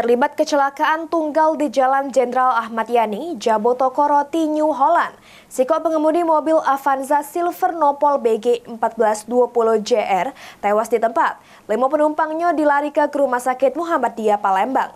terlibat kecelakaan tunggal di Jalan Jenderal Ahmad Yani, Jabotokoro, New Holland. Sikok pengemudi mobil Avanza Silver Nopol BG 1420 JR tewas di tempat. 5 penumpangnya dilarikan ke Rumah Sakit Muhammadiyah Palembang.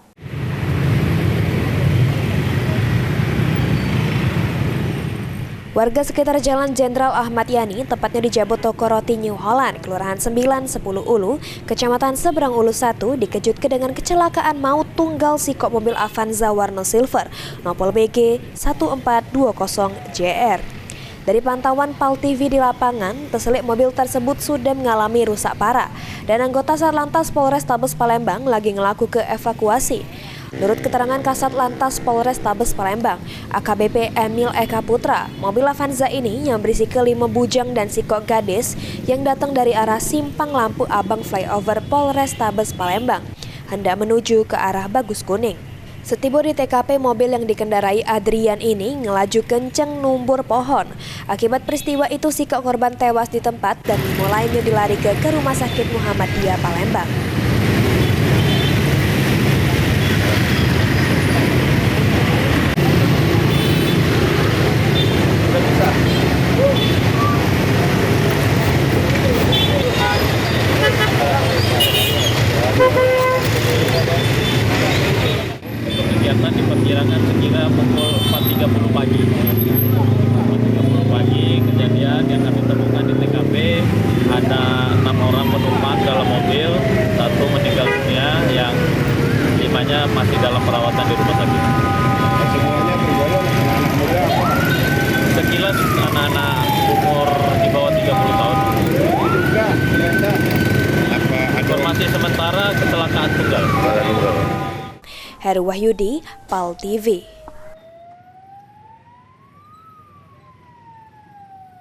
Warga sekitar Jalan Jenderal Ahmad Yani, tepatnya di Jabotokoro, New Holland, Kelurahan 9, 10 Ulu, Kecamatan Seberang Ulu 1, dikejutkan dengan kecelakaan maut tunggal sikok mobil Avanza warna silver, Nopol BG 1420 JR. Dari pantauan PAL TV di lapangan, terselip mobil tersebut sudah mengalami rusak parah dan anggota Satlantas Polrestabes Palembang lagi ngelaku ke evakuasi. Menurut keterangan Kasat Lantas Polrestabes Palembang, AKBP Emil Eka Putra, mobil Avanza ini yang berisi ke 5 bujang dan sikok gadis yang datang dari arah Simpang Lampu Abang Flyover Polrestabes Palembang, hendak menuju ke arah Bagus Kuning. Setiba di TKP, mobil yang dikendarai Adrian ini ngelaju kenceng numbur pohon. Akibat peristiwa itu, sikok korban tewas di tempat dan mulainya dilarikan ke Rumah Sakit Muhammadiyah Palembang. Kegiatan diperkirakan sekira pukul 4.30 pagi. 4.30 pagi kejadian yang kami temukan di TKP, ada 6 orang penumpang dalam mobil, 1 meninggal dunia, yang 5-nya masih dalam perawatan di rumah sakit. Semuanya tergolong anak-anak muda. Sekilas anak-anak umur di bawah 30 tahun. Juga ternyata Informasi sementara kecelakaan tunggal. Heru Wahyudi, PAL TV.